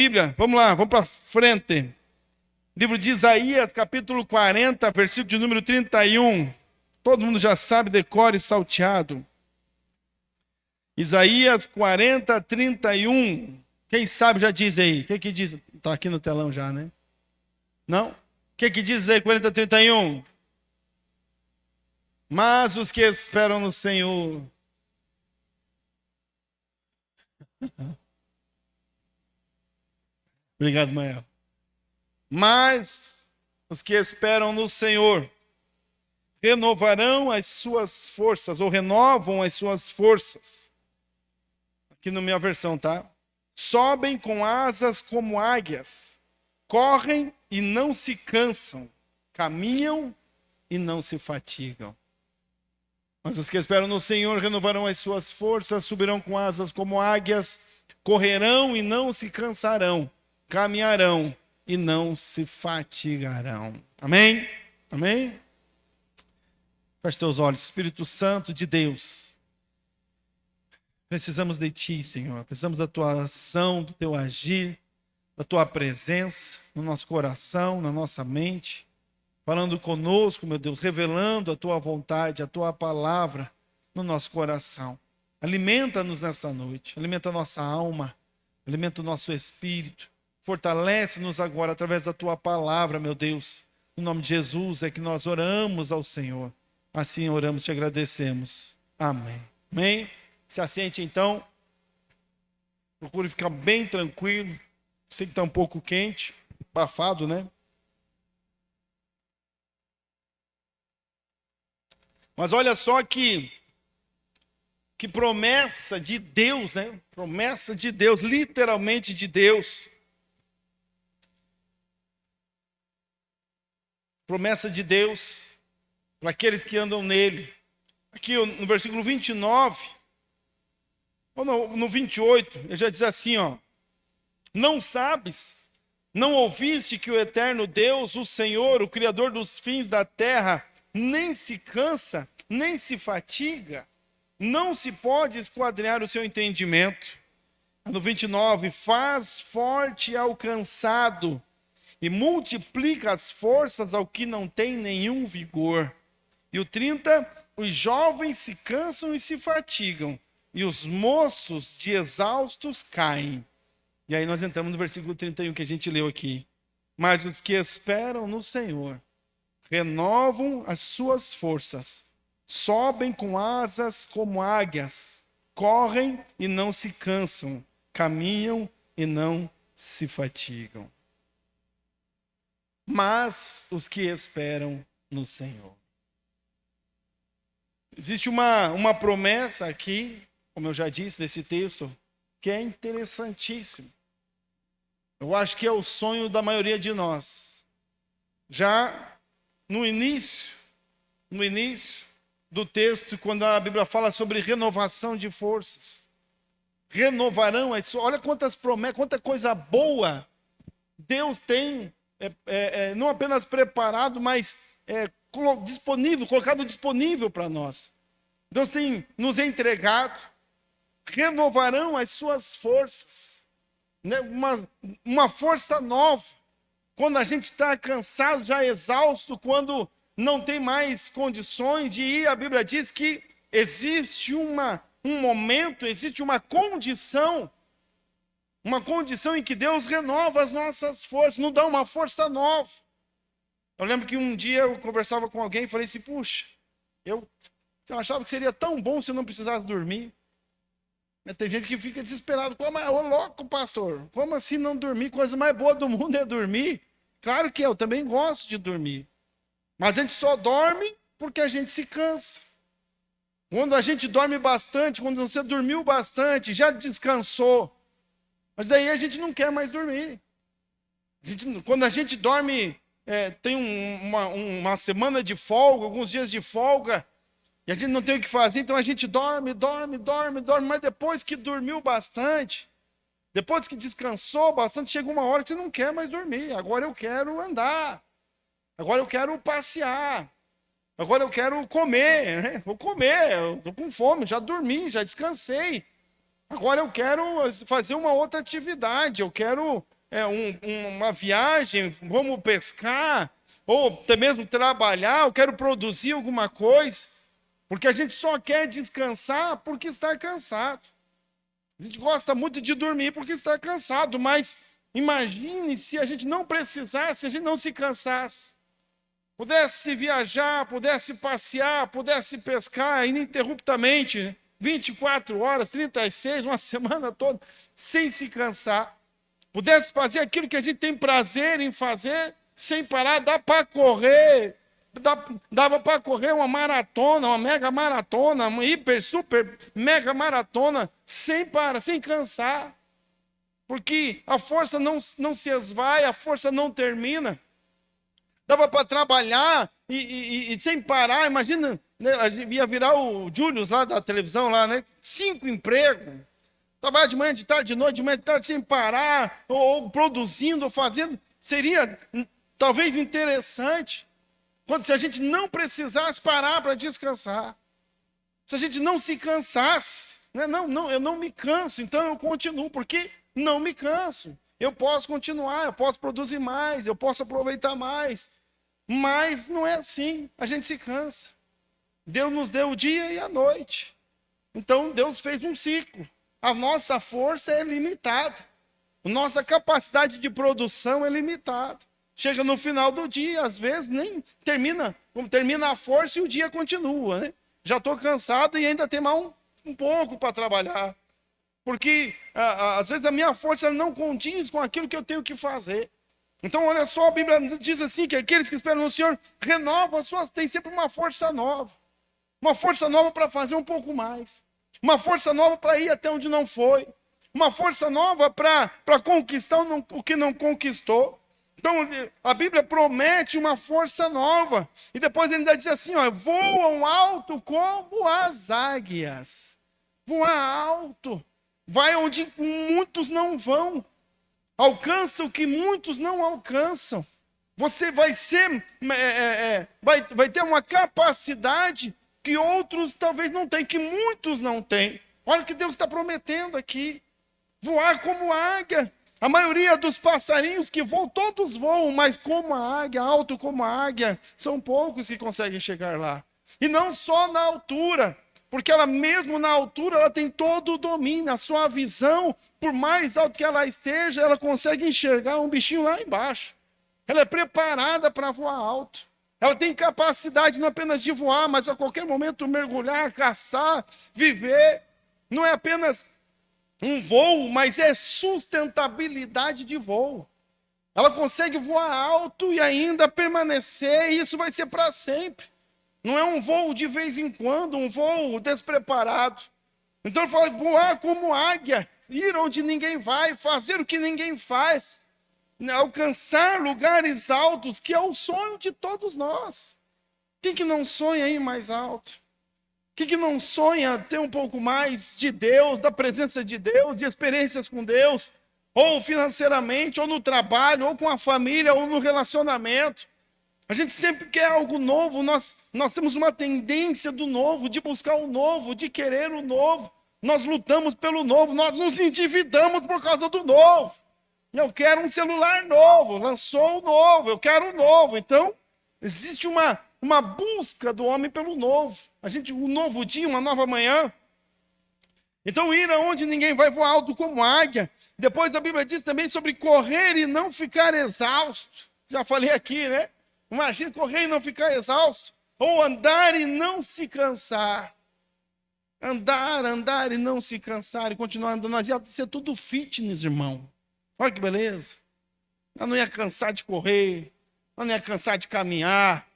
Bíblia, vamos lá, vamos para frente. Livro de Isaías, capítulo 40, versículo de número 31. Todo mundo já sabe, decore salteado. Isaías 40, 31. Quem sabe já diz aí. O que diz? Está aqui no telão já, né? Não? O que diz aí 40, 31? Mas os que esperam no Senhor. Obrigado, Mael. Mas os que esperam no Senhor renovarão as suas forças, ou renovam as suas forças. Aqui na minha versão, tá? Sobem com asas como águias, correm e não se cansam, caminham e não se fatigam. Mas os que esperam no Senhor renovarão as suas forças, subirão com asas como águias, correrão e não se cansarão, caminharão e não se fatigarão. Amém? Amém? Feche teus olhos. Espírito Santo de Deus, precisamos de Ti, Senhor. Precisamos da Tua ação, do Teu agir, da Tua presença no nosso coração, na nossa mente, falando conosco, meu Deus, revelando a Tua vontade, a Tua palavra no nosso coração. Alimenta-nos nesta noite, alimenta a nossa alma, alimenta o nosso espírito. Fortalece-nos agora através da Tua palavra, meu Deus. Em nome de Jesus é que nós oramos ao Senhor. Assim oramos e te agradecemos. Amém. Amém? Se assente então. Procure ficar bem tranquilo. Sei que está um pouco quente, abafado, né? Mas olha só que promessa de Deus, né? Promessa de Deus, literalmente de Deus. Promessa de Deus para aqueles que andam nele. Aqui no versículo 29, ou no 28, ele já diz assim, ó: não sabes, não ouviste que o eterno Deus, o Senhor, o Criador dos fins da terra, nem se cansa, nem se fatiga, não se pode esquadrinhar o seu entendimento. No 29, faz forte ao cansado, e multiplica as forças ao que não tem nenhum vigor. E o 30, os jovens se cansam e se fatigam, e os moços de exaustos caem. E aí nós entramos no versículo 31 que a gente leu aqui. Mas os que esperam no Senhor renovam as suas forças, sobem com asas como águias, correm e não se cansam, caminham e não se fatigam. Mas os que esperam no Senhor. Existe uma promessa aqui, como eu já disse nesse texto, que é interessantíssimo. Eu acho que é o sonho da maioria de nós. Já no início do texto, quando a Bíblia fala sobre renovação de forças, renovarão as suas. Olha quantas promessas, quanta coisa boa Deus tem. Não apenas preparado, mas disponível, colocado disponível para nós. Deus tem nos entregado, renovarão as suas forças, né? Uma força nova. Quando a gente está cansado, já exausto, quando não tem mais condições de ir, a Bíblia diz que existe um momento, existe uma condição em que Deus renova as nossas forças, nos dá uma força nova. Eu lembro que um dia eu conversava com alguém e falei assim, puxa, eu achava que seria tão bom se eu não precisasse dormir. Mas tem gente que fica desesperado, ô louco pastor, como assim não dormir? Coisa mais boa do mundo é dormir. Claro que eu também gosto de dormir. Mas a gente só dorme porque a gente se cansa. Quando a gente dorme bastante, quando você dormiu bastante, já descansou, mas daí a gente não quer mais dormir. Quando a gente dorme, tem uma semana de folga, alguns dias de folga, e a gente não tem o que fazer, então a gente dorme, mas depois que dormiu bastante, depois que descansou bastante, chega uma hora que você não quer mais dormir. Agora eu quero andar, agora eu quero passear, agora eu quero comer, né? Vou comer, eu estou com fome, já dormi, já descansei. Agora eu quero fazer uma outra atividade, eu quero uma viagem, vamos pescar, ou até mesmo trabalhar, eu quero produzir alguma coisa, porque a gente só quer descansar porque está cansado. A gente gosta muito de dormir porque está cansado, mas imagine se a gente não precisasse, se a gente não se cansasse. Pudesse viajar, pudesse passear, pudesse pescar ininterruptamente, 24 horas, 36, uma semana toda, sem se cansar. Pudesse fazer aquilo que a gente tem prazer em fazer, sem parar, dá para correr. Dava para correr uma maratona, uma mega maratona, uma hiper, super, mega maratona, sem parar, sem cansar. Porque a força não se esvai, a força não termina. Dava para trabalhar e sem parar, imagina, né, ia virar o Julius lá da televisão, lá, né? 5 empregos. Trabalhar de manhã, de tarde, de noite, de manhã, de tarde, sem parar, ou produzindo, ou fazendo. Seria talvez interessante. Se a gente não precisasse parar para descansar, se a gente não se cansasse, né? Eu não me canso, então eu continuo, porque não me canso. Eu posso continuar, eu posso produzir mais, eu posso aproveitar mais, mas não é assim, a gente se cansa. Deus nos deu o dia e a noite, então Deus fez um ciclo. A nossa força é limitada, a nossa capacidade de produção é limitada. Chega no final do dia, às vezes nem termina a força e o dia continua, né? Já estou cansado e ainda tem mais um pouco para trabalhar. Porque às vezes a minha força não condiz com aquilo que eu tenho que fazer. Então, olha só, a Bíblia diz assim, que aqueles que esperam no Senhor renovam tem sempre uma força nova. Uma força nova para fazer um pouco mais. Uma força nova para ir até onde não foi. Uma força nova para conquistar o que não conquistou. Então, a Bíblia promete uma força nova. E depois ele ainda diz assim, ó, voam alto como as águias. Voar alto. Vai onde muitos não vão. Alcança o que muitos não alcançam. Você vai ser, vai ter uma capacidade que outros talvez não tenham, que muitos não têm. Olha o que Deus está prometendo aqui. Voar como águia. A maioria dos passarinhos que voam, todos voam, mas como a águia, alto como a águia, são poucos que conseguem chegar lá. E não só na altura, porque ela mesmo na altura, ela tem todo o domínio, a sua visão, por mais alto que ela esteja, ela consegue enxergar um bichinho lá embaixo. Ela é preparada para voar alto. Ela tem capacidade não apenas de voar, mas a qualquer momento mergulhar, caçar, viver. Não é apenas um voo, mas é sustentabilidade de voo. Ela consegue voar alto e ainda permanecer, e isso vai ser para sempre. Não é um voo de vez em quando, um voo despreparado. Então ele fala, voar como águia, ir onde ninguém vai, fazer o que ninguém faz, alcançar lugares altos, que é o sonho de todos nós. Quem que não sonha ir mais alto? Quem que não sonha ter um pouco mais de Deus, da presença de Deus, de experiências com Deus, ou financeiramente, ou no trabalho, ou com a família, ou no relacionamento? A gente sempre quer algo novo, nós temos uma tendência do novo, de buscar o novo, de querer o novo. Nós lutamos pelo novo, nós nos endividamos por causa do novo. Eu quero um celular novo, lançou o novo, eu quero o novo. Então, existe uma busca do homem pelo novo. Um novo dia, uma nova manhã. Então, ir aonde ninguém vai, voar alto como águia. Depois a Bíblia diz também sobre correr e não ficar exausto. Já falei aqui, né? Imagina correr e não ficar exausto. Ou andar e não se cansar. Andar e não se cansar e continuar andando. Nós ia ser tudo fitness, irmão. Olha que beleza. Eu não ia cansar de correr. Eu não ia cansar de caminhar.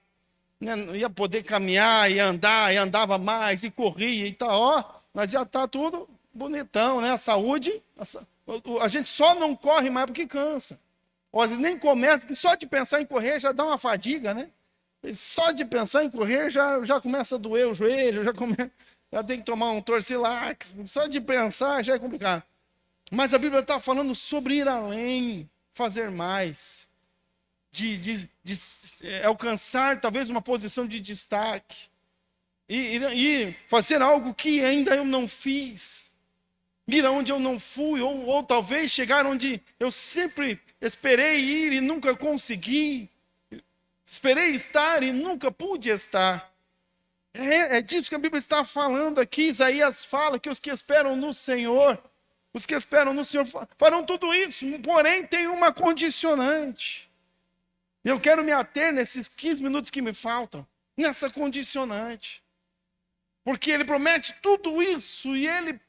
Não ia poder caminhar e andar, e andava mais, e corria e tal. Ó, nós ia estar tudo bonitão, né? A saúde, a gente só não corre mais porque cansa. Ou às vezes nem começa, porque só de pensar em correr já dá uma fadiga, né? Só de pensar em correr já começa a doer o joelho, já tem que tomar um Torcilax. Só de pensar já é complicado. Mas a Bíblia está falando sobre ir além, fazer mais. De alcançar talvez uma posição de destaque. E fazer algo que ainda eu não fiz. ir aonde eu não fui, ou talvez chegar onde eu sempre esperei ir e nunca consegui. Esperei estar e nunca pude estar. É disso que a Bíblia está falando aqui. Isaías fala que os que esperam no Senhor, os que esperam no Senhor farão tudo isso, porém tem uma condicionante. Eu quero me ater nesses 15 minutos que me faltam, nessa condicionante. Porque ele promete tudo isso, e ele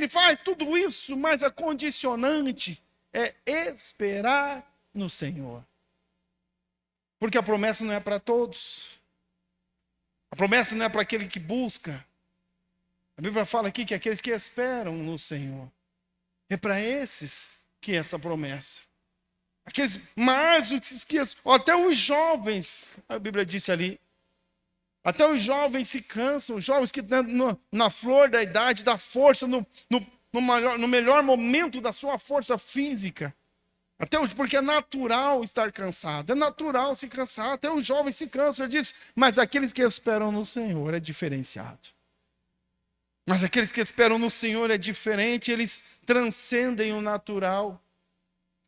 faz tudo isso, mas a condicionante é esperar no Senhor. Porque a promessa não é para todos. A promessa não é para aquele que busca. A Bíblia fala aqui que aqueles que esperam no Senhor. É para esses que é essa promessa. Mas até os jovens, a Bíblia disse ali, até os jovens se cansam, os jovens que estão na flor da idade, da força, no melhor momento da sua força física. Porque é natural estar cansado, é natural se cansar, até os jovens se cansam. Ele diz, mas aqueles que esperam no Senhor é diferenciado. Mas aqueles que esperam no Senhor é diferente, eles transcendem o natural.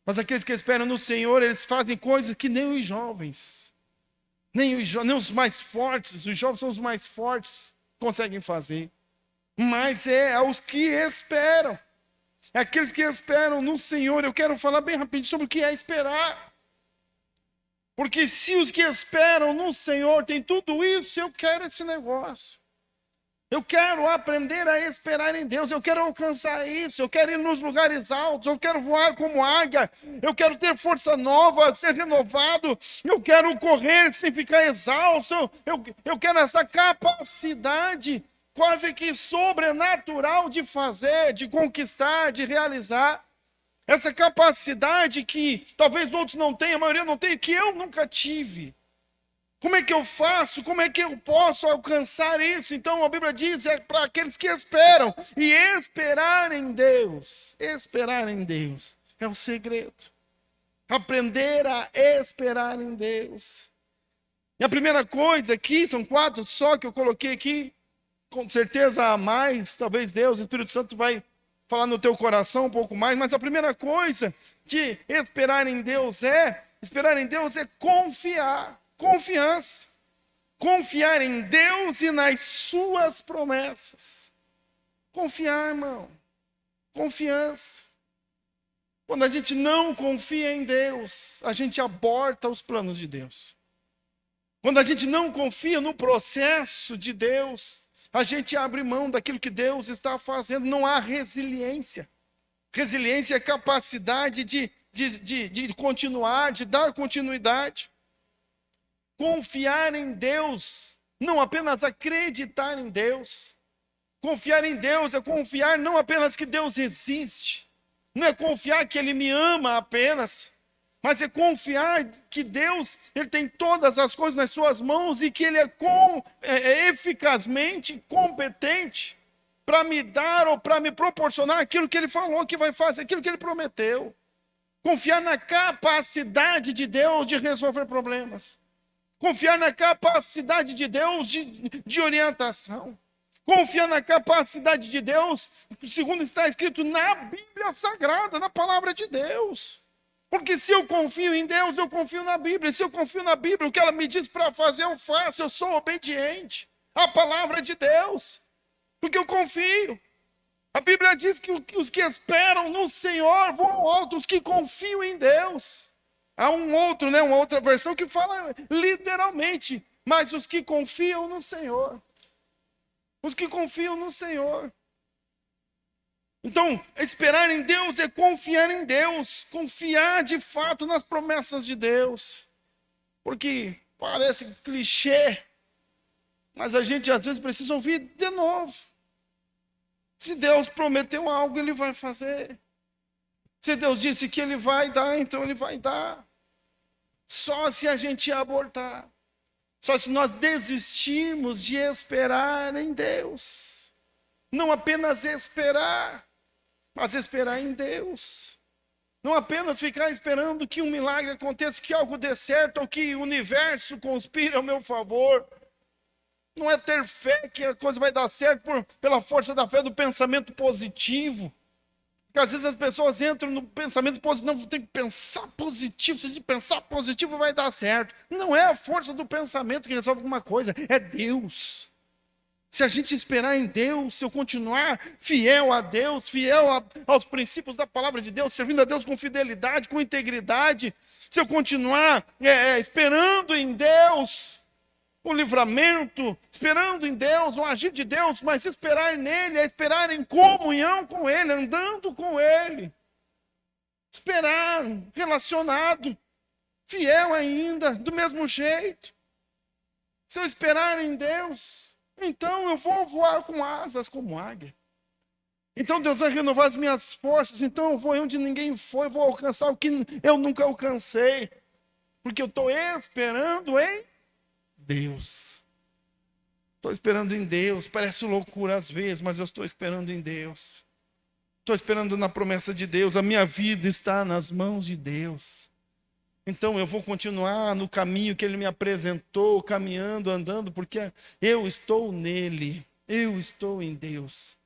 Mas aqueles que esperam no Senhor, eles fazem coisas que nem os jovens, nem os mais fortes, os jovens são os mais fortes, conseguem fazer. Mas é os que esperam. É aqueles que esperam no Senhor. Eu quero falar bem rapidinho sobre o que é esperar. Porque se os que esperam no Senhor têm tudo isso, eu quero esse negócio. Eu quero aprender a esperar em Deus. Eu quero alcançar isso. Eu quero ir nos lugares altos. Eu quero voar como águia. Eu quero ter força nova, ser renovado. Eu quero correr sem ficar exausto. Eu quero essa capacidade quase que sobrenatural de fazer, de conquistar, de realizar. Essa capacidade que talvez outros não tenham, a maioria não tenha, que eu nunca tive. Como é que eu faço? Como é que eu posso alcançar isso? Então a Bíblia diz, é para aqueles que esperam. E esperar em Deus. Esperar em Deus é o segredo. Aprender a esperar em Deus. E a primeira coisa aqui, são 4 só que eu coloquei aqui. Com certeza há mais, talvez Deus, o Espírito Santo vai falar no teu coração um pouco mais, mas a primeira coisa de esperar em Deus é confiar, confiança. Confiar em Deus e nas suas promessas. Confiar, irmão, confiança. Quando a gente não confia em Deus, a gente aborta os planos de Deus. Quando a gente não confia no processo de Deus, a gente abre mão daquilo que Deus está fazendo. Não há resiliência. Resiliência é capacidade de continuar, de dar continuidade. Confiar em Deus, não apenas acreditar em Deus. Confiar em Deus é confiar não apenas que Deus existe. Não é confiar que Ele me ama apenas. Mas é confiar que Deus, Ele tem todas as coisas nas suas mãos e que Ele é eficazmente competente para me dar ou para me proporcionar aquilo que Ele falou que vai fazer, aquilo que Ele prometeu. Confiar na capacidade de Deus de resolver problemas. Confiar na capacidade de Deus de orientação. Confiar na capacidade de Deus, segundo está escrito na Bíblia Sagrada, na palavra de Deus. Porque se eu confio em Deus, eu confio na Bíblia. Se eu confio na Bíblia, o que ela me diz para fazer, eu faço. Eu sou obediente à palavra de Deus. Porque eu confio. A Bíblia diz que os que esperam no Senhor vão alto, os que confiam em Deus. Há uma outra versão que fala literalmente, mas os que confiam no Senhor. Os que confiam no Senhor. Então, esperar em Deus é confiar em Deus, confiar de fato nas promessas de Deus. Porque parece clichê, mas a gente às vezes precisa ouvir de novo. Se Deus prometeu algo, Ele vai fazer. Se Deus disse que Ele vai dar, então Ele vai dar. Só se a gente abortar. Só se nós desistirmos de esperar em Deus. Não apenas esperar, mas esperar em Deus. Não apenas ficar esperando que um milagre aconteça, que algo dê certo, ou que o universo conspire ao meu favor. Não é ter fé que a coisa vai dar certo pela força da fé do pensamento positivo. Porque às vezes as pessoas entram no pensamento positivo, não, tem que pensar positivo, se pensar positivo vai dar certo. Não é a força do pensamento que resolve alguma coisa, é Deus. Se a gente esperar em Deus, se eu continuar fiel a Deus, aos princípios da palavra de Deus, servindo a Deus com fidelidade, com integridade, se eu continuar esperando em Deus o livramento, esperando em Deus o agir de Deus, mas esperar nele é esperar em comunhão com Ele, andando com Ele. Esperar, relacionado, fiel ainda, do mesmo jeito. Se eu esperar em Deus, então eu vou voar com asas como águia. Então Deus vai renovar as minhas forças. Então eu vou onde ninguém foi, vou alcançar o que eu nunca alcancei. Porque eu estou esperando em Deus. Estou esperando em Deus. Parece loucura às vezes, mas eu estou esperando em Deus. Estou esperando na promessa de Deus. A minha vida está nas mãos de Deus. Então eu vou continuar no caminho que Ele me apresentou, caminhando, andando, porque eu estou nele. Eu estou em Deus.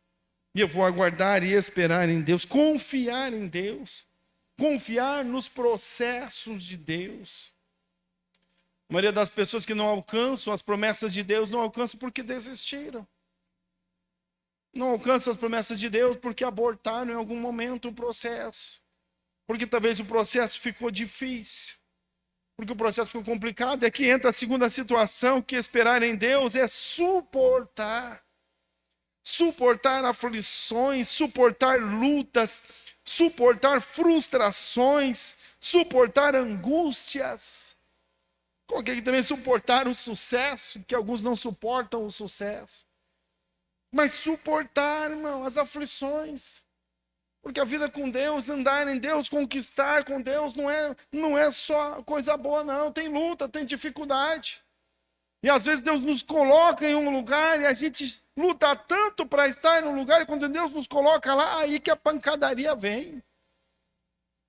E eu vou aguardar e esperar em Deus, confiar em Deus, confiar nos processos de Deus. A maioria das pessoas que não alcançam as promessas de Deus, não alcançam porque desistiram. Não alcançam as promessas de Deus porque abortaram em algum momento o processo. Porque talvez o processo ficou difícil. Porque o processo ficou complicado. É que entra a segunda situação, que esperar em Deus é suportar. Suportar aflições, suportar lutas, suportar frustrações, suportar angústias. Coloquei aqui também suportar o sucesso, que alguns não suportam o sucesso. Mas suportar, irmão, as aflições. Porque a vida com Deus, andar em Deus, conquistar com Deus, não é só coisa boa, não. Tem luta, tem dificuldade. E às vezes Deus nos coloca em um lugar e a gente luta tanto para estar em um lugar, e quando Deus nos coloca lá, aí que a pancadaria vem.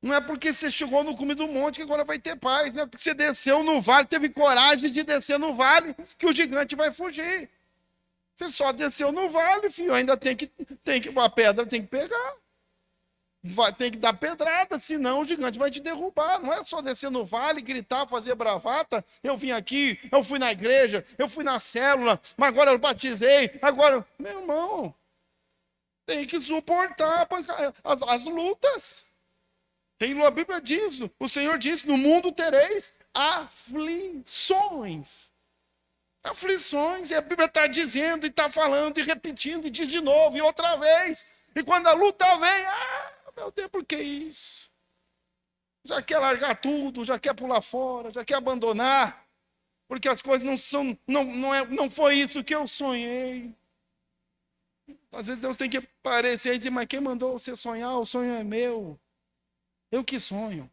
Não é porque você chegou no cume do monte que agora vai ter paz. Não é porque você desceu no vale, teve coragem de descer no vale, que o gigante vai fugir. Você só desceu no vale, filho, ainda tem que a pedra tem que pegar. Tem que dar pedrada, senão o gigante vai te derrubar. Não é só descer no vale, gritar, fazer bravata. Eu vim aqui, eu fui na igreja, eu fui na célula, mas agora eu batizei. Agora, meu irmão, tem que suportar as lutas. A Bíblia diz, o Senhor disse, no mundo tereis aflições. Aflições, e a Bíblia está dizendo, e está falando, e repetindo, e diz de novo, e outra vez. E quando a luta vem, meu Deus, por que isso? Já quer largar tudo, já quer pular fora, já quer abandonar, porque as coisas não foi isso que eu sonhei. Às vezes Deus tem que aparecer e dizer, mas quem mandou você sonhar? O sonho é meu. Eu que sonho.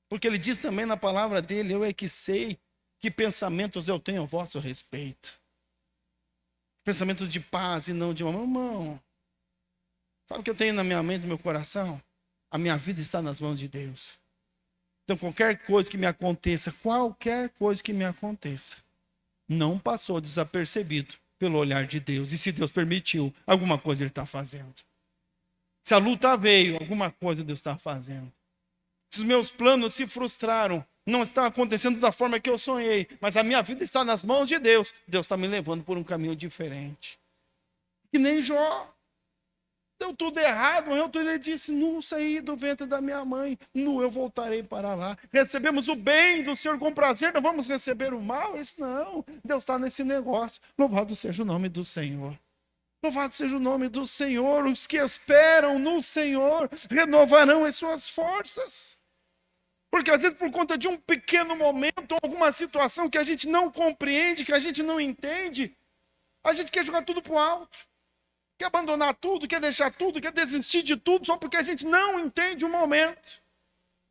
Porque Ele diz também na palavra dele, eu é que sei que pensamentos eu tenho a vosso respeito. Pensamentos de paz e não de mal. Irmão, sabe o que eu tenho na minha mente, no meu coração? A minha vida está nas mãos de Deus. Então qualquer coisa que me aconteça, não passou desapercebido pelo olhar de Deus. E se Deus permitiu, alguma coisa Ele está fazendo. Se a luta veio, alguma coisa Deus está fazendo. Se os meus planos se frustraram, não está acontecendo da forma que eu sonhei, mas a minha vida está nas mãos de Deus. Deus está me levando por um caminho diferente. Que nem Jó. Deu tudo errado, ele disse, nu saí do ventre da minha mãe, nu eu voltarei para lá. Recebemos o bem do Senhor com prazer, não vamos receber o mal? Ele disse, não, Deus está nesse negócio. Louvado seja o nome do Senhor. Louvado seja o nome do Senhor. Os que esperam no Senhor renovarão as suas forças. Porque às vezes por conta de um pequeno momento, alguma situação que a gente não compreende, que a gente não entende, a gente quer jogar tudo para o alto. Quer abandonar tudo, quer deixar tudo, quer desistir de tudo, só porque a gente não entende o momento.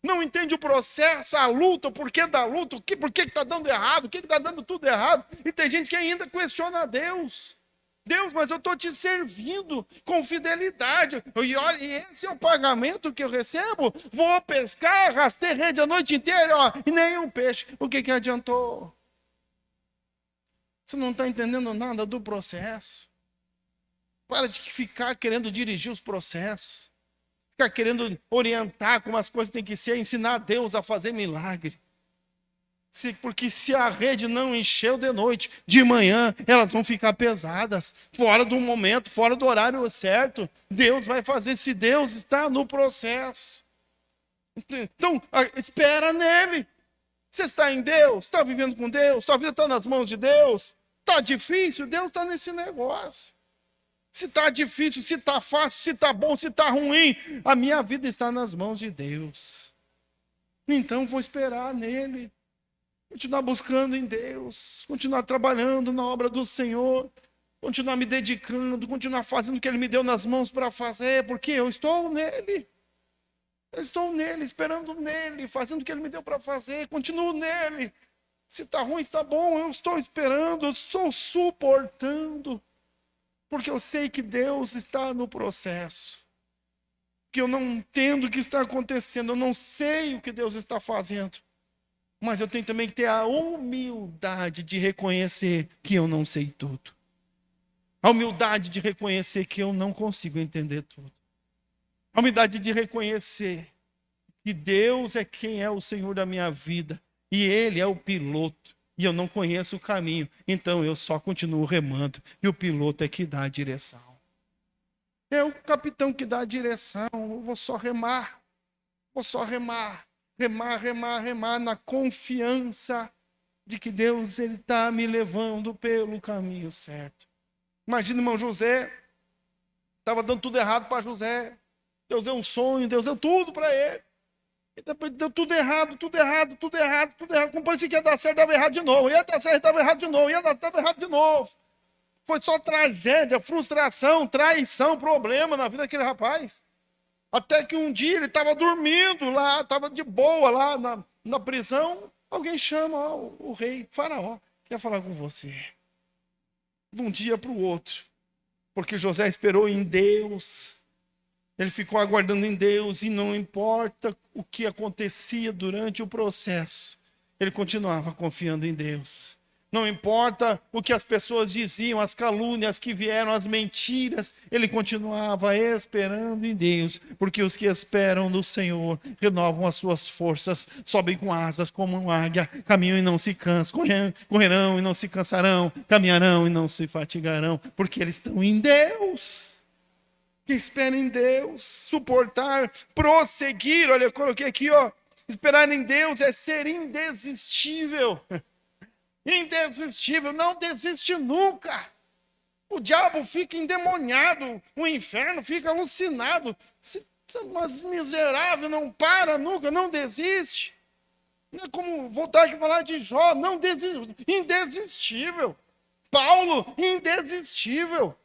Não entende o processo, a luta, o porquê da luta, por que está dando errado, o que está dando tudo errado. E tem gente que ainda questiona a Deus. Deus, mas eu estou te servindo com fidelidade. E olha, esse é o pagamento que eu recebo. Vou pescar, arrastei rede a noite inteira, e nenhum peixe. O que adiantou? Você não está entendendo nada do processo. Para de ficar querendo dirigir os processos. Ficar querendo orientar como as coisas têm que ser, ensinar a Deus a fazer milagre. Porque se a rede não encheu de noite, de manhã elas vão ficar pesadas, fora do momento, fora do horário certo. Deus vai fazer se Deus está no processo. Então, espera nele. Você está em Deus, está vivendo com Deus, sua vida está nas mãos de Deus. Está difícil, Deus está nesse negócio. Se está difícil, se está fácil, se está bom, se está ruim, a minha vida está nas mãos de Deus. Então vou esperar nele. Continuar buscando em Deus, continuar trabalhando na obra do Senhor, continuar me dedicando, continuar fazendo o que Ele me deu nas mãos para fazer, porque eu estou nele. Eu estou nele, esperando nele, fazendo o que Ele me deu para fazer, continuo nele. Se está ruim, está bom, eu estou esperando, eu estou suportando, porque eu sei que Deus está no processo, que eu não entendo o que está acontecendo, eu não sei o que Deus está fazendo. Mas eu tenho também que ter a humildade de reconhecer que eu não sei tudo. A humildade de reconhecer que eu não consigo entender tudo. A humildade de reconhecer que Deus é quem é o Senhor da minha vida. E Ele é o piloto. E eu não conheço o caminho. Então eu só continuo remando. E o piloto é que dá a direção. É o capitão que dá a direção. Eu vou só remar. Vou só remar. Remar na confiança de que Deus está me levando pelo caminho certo. Imagina, irmão José, estava dando tudo errado para José. Deus deu um sonho, Deus deu tudo para ele. E depois deu tudo errado. Como parecia que ia dar certo, dava errado de novo. Ia dar certo, dava errado de novo. Ia dar certo, dava errado de novo. Foi só tragédia, frustração, traição, problema na vida daquele rapaz. Até que um dia ele estava dormindo lá, estava de boa lá na prisão. Alguém chama o rei, Faraó, quer falar com você. De um dia para o outro. Porque José esperou em Deus. Ele ficou aguardando em Deus. E não importa o que acontecia durante o processo. Ele continuava confiando em Deus. Não importa o que as pessoas diziam, as calúnias que vieram, as mentiras, ele continuava esperando em Deus, porque os que esperam no Senhor renovam as suas forças, sobem com asas como uma águia, caminham e não se cansam, correrão e não se cansarão, caminharão e não se fatigarão, porque eles estão em Deus. Que espera em Deus, suportar, prosseguir, olha, eu coloquei aqui, esperar em Deus é ser indesistível. Indesistível, não desiste nunca. O diabo fica endemoniado, o inferno fica alucinado. Mas miserável, não para nunca, não desiste. Não é como voltar aqui a falar de Jó, não desiste, indesistível. Paulo, indesistível.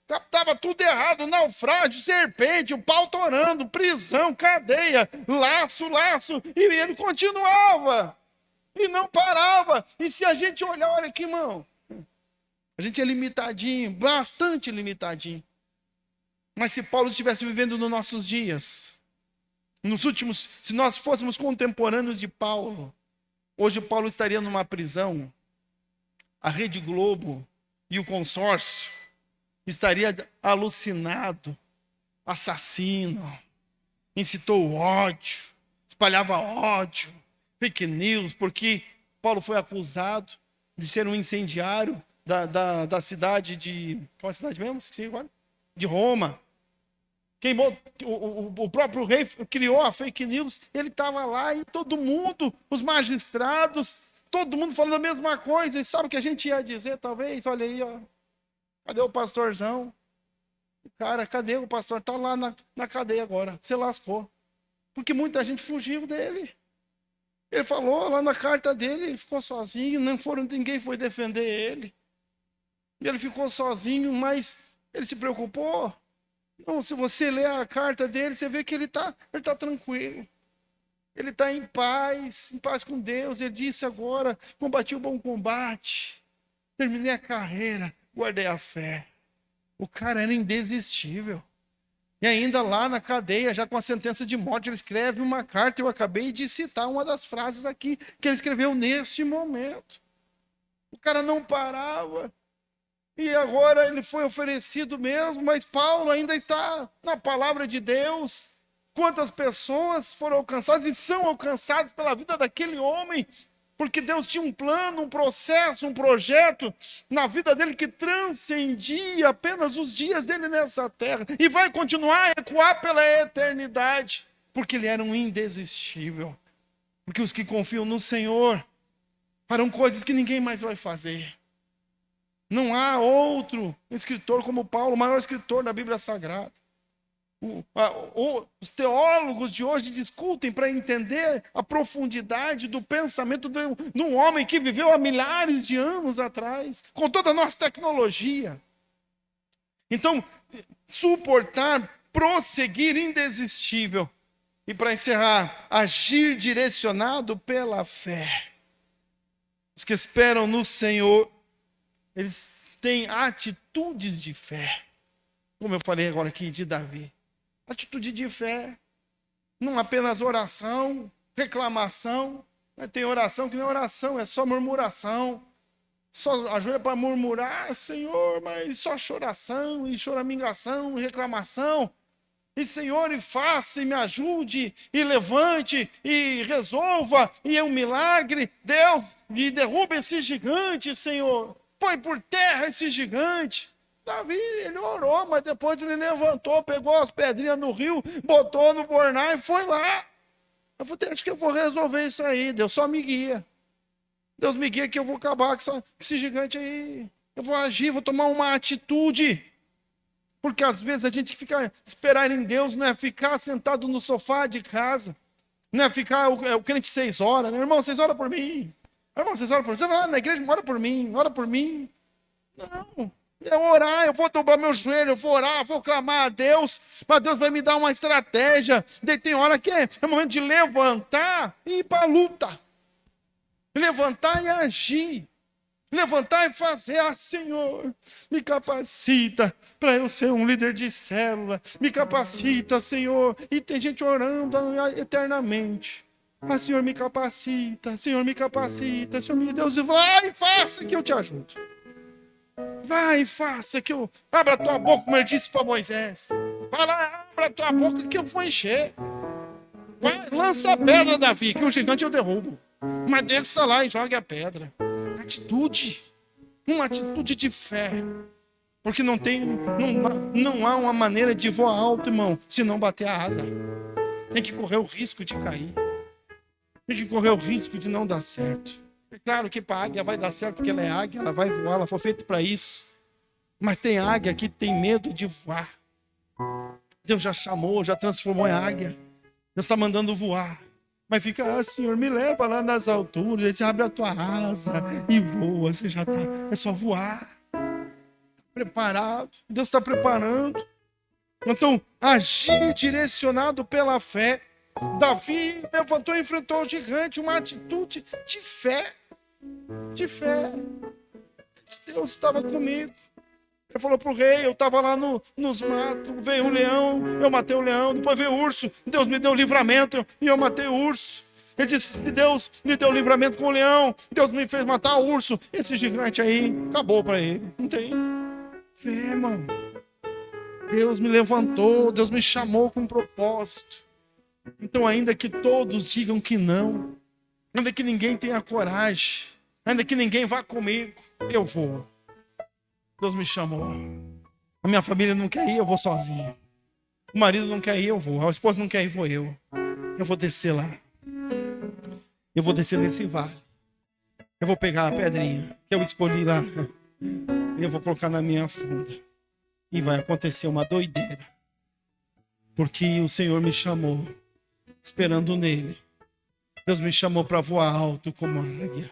Estava tudo errado, naufrágio, serpente, o pau torando, prisão, cadeia, laço, e ele continuava. E não parava. E se a gente olhar, olha aqui, irmão. A gente é limitadinho, bastante limitadinho. Mas se Paulo estivesse vivendo nos nossos dias, se nós fôssemos contemporâneos de Paulo, hoje Paulo estaria numa prisão, a Rede Globo e o consórcio estaria alucinado, assassino, incitou ódio, espalhava ódio, fake news, porque Paulo foi acusado de ser um incendiário da cidade de... Qual é a cidade mesmo? Esqueci agora. De Roma. Queimou, o próprio rei criou a fake news, ele estava lá e todo mundo, os magistrados, todo mundo falando a mesma coisa. E sabe o que a gente ia dizer, talvez? Olha aí, cadê o pastorzão? Cara, cadê o pastor? Está lá na cadeia agora, você lascou. Porque muita gente fugiu dele. Ele falou lá na carta dele, ele ficou sozinho, ninguém foi defender ele. E ele ficou sozinho, mas ele se preocupou. Não, se você ler a carta dele, você vê que ele tá tranquilo. Ele está em paz com Deus. Ele disse agora, combati o bom combate, terminei a carreira, guardei a fé. O cara era indesistível. E ainda lá na cadeia, já com a sentença de morte, ele escreve uma carta. Eu acabei de citar uma das frases aqui que ele escreveu nesse momento. O cara não parava. E agora ele foi oferecido mesmo, mas Paulo ainda está na palavra de Deus. Quantas pessoas foram alcançadas e são alcançadas pela vida daquele homem, porque Deus tinha um plano, um processo, um projeto na vida dele que transcendia apenas os dias dele nessa terra e vai continuar a ecoar pela eternidade, porque ele era um indesistível. Porque os que confiam no Senhor farão coisas que ninguém mais vai fazer. Não há outro escritor como Paulo, o maior escritor da Bíblia Sagrada. Os teólogos de hoje discutem para entender a profundidade do pensamento de um homem que viveu há milhares de anos atrás, com toda a nossa tecnologia. Então, suportar, prosseguir indesistível. E para encerrar, agir direcionado pela fé. Os que esperam no Senhor, eles têm atitudes de fé. Como eu falei agora aqui de Davi. Atitude de fé. Não apenas oração, reclamação. Tem oração que não é oração, é só murmuração. Só ajoelha para murmurar, Senhor, mas só choração e choramingação e reclamação. E Senhor, e faça, e me ajude, e levante, e resolva, e é um milagre. Deus, e derruba esse gigante, Senhor. Põe por terra esse gigante. Davi, ele orou, mas depois ele levantou, pegou as pedrinhas no rio, botou no bornal e foi lá. Eu falei, acho que eu vou resolver isso aí, Deus só me guia. Deus me guia que eu vou acabar com esse gigante aí. Eu vou agir, vou tomar uma atitude. Porque às vezes a gente fica esperar em Deus, não é ficar sentado no sofá de casa, não é ficar o crente 6 horas, né? Irmão, 6 horas por mim. Irmão, 6 horas por mim. Você vai lá na igreja, ora por mim, ora por mim. Não, é orar, eu vou dobrar meu joelho, eu vou orar, vou clamar a Deus, mas Deus vai me dar uma estratégia. Daí tem hora que é momento de levantar e ir para a luta. Levantar e agir. Levantar e fazer, Senhor, me capacita para eu ser um líder de célula. Me capacita, Senhor. E tem gente orando eternamente. Mas, Senhor, me capacita. Senhor, me capacita. Senhor, me Deus, vai e faça que eu te ajudo. Vai e faça que eu... Abra a tua boca, como ele disse para Moisés. Vai lá, abra a tua boca que eu vou encher. Vai, lança a pedra, Davi, que o gigante eu derrubo. Mas desça lá e jogue a pedra. Atitude, uma atitude de fé, porque não há uma maneira de voar alto, irmão, se não bater a asa. Tem que correr o risco de cair, tem que correr o risco de não dar certo. É claro que para a águia vai dar certo, porque ela é águia, ela vai voar, ela foi feita para isso. Mas tem águia que tem medo de voar. Deus já chamou, já transformou em águia. Deus está mandando voar. Mas fica, Senhor, me leva lá nas alturas. Ele diz, abre a tua asa e voa. Você já está, é só voar. Preparado. Deus está preparando. Então, agir direcionado pela fé. Davi levantou e enfrentou o gigante. Uma atitude de fé. De fé. Deus estava comigo. Ele falou para o rei, eu estava lá nos matos, veio um leão, eu matei o leão, depois veio o urso, Deus me deu livramento e eu matei o urso. Ele disse, Deus me deu livramento com o leão, Deus me fez matar o urso. Esse gigante aí, acabou para ele. Não tem fé, irmão. Deus me levantou, Deus me chamou com um propósito. Então ainda que todos digam que não, ainda que ninguém tenha coragem, ainda que ninguém vá comigo, eu vou. Deus me chamou. A minha família não quer ir, eu vou sozinho. O marido não quer ir, eu vou. A esposa não quer ir, vou eu. Eu vou descer lá. Eu vou descer nesse vale. Eu vou pegar a pedrinha que eu escolhi lá. E eu vou colocar na minha funda. E vai acontecer uma doideira. Porque o Senhor me chamou, esperando nele. Deus me chamou para voar alto como a águia.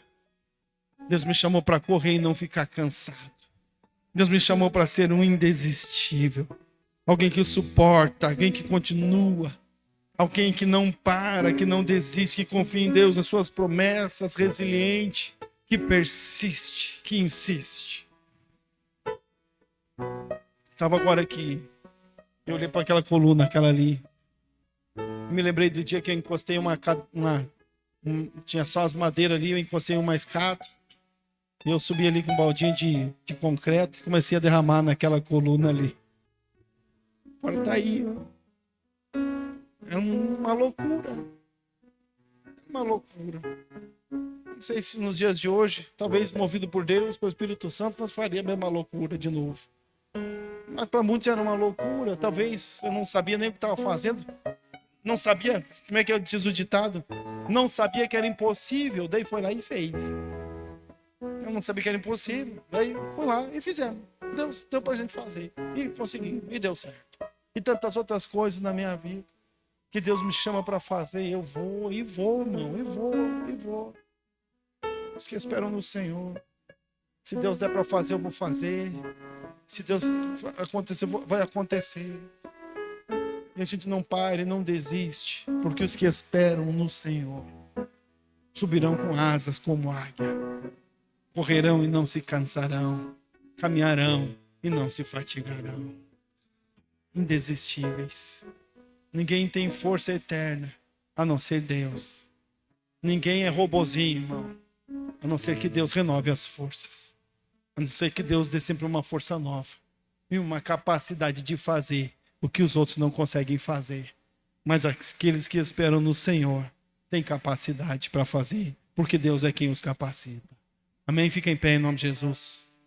Deus me chamou para correr e não ficar cansado. Deus me chamou para ser um indesistível. Alguém que suporta, alguém que continua. Alguém que não para, que não desiste, que confia em Deus, nas suas promessas, resiliente, que persiste, que insiste. Estava agora aqui, eu olhei para aquela coluna, aquela ali. Me lembrei do dia que eu encostei tinha só as madeiras ali, eu encostei uma escada. Eu subi ali com um baldinho de concreto e comecei a derramar naquela coluna ali. Agora tá aí, ó. Era uma loucura. Uma loucura. Não sei se nos dias de hoje, talvez movido por Deus, pelo Espírito Santo, nós faria a mesma loucura de novo. Mas para muitos era uma loucura. Talvez eu não sabia nem o que estava fazendo. Não sabia, como é que diz o ditado? Não sabia que era impossível. Daí foi lá e fez. Eu não sabia que era impossível. Daí foi lá e fizemos. Deu pra gente fazer. E conseguimos. E deu certo. E tantas outras coisas na minha vida que Deus me chama para fazer. Eu vou, irmão. E vou. Os que esperam no Senhor. Se Deus der para fazer, eu vou fazer. Se Deus acontecer, vai acontecer. E a gente não para e não desiste. Porque os que esperam no Senhor subirão com asas como águia. Correrão e não se cansarão. Caminharão e não se fatigarão. Indesistíveis. Ninguém tem força eterna a não ser Deus. Ninguém é robozinho, irmão. A não ser que Deus renove as forças. A não ser que Deus dê sempre uma força nova. E uma capacidade de fazer o que os outros não conseguem fazer. Mas aqueles que esperam no Senhor têm capacidade para fazer. Porque Deus é quem os capacita. Amém? Fica em pé em nome de Jesus.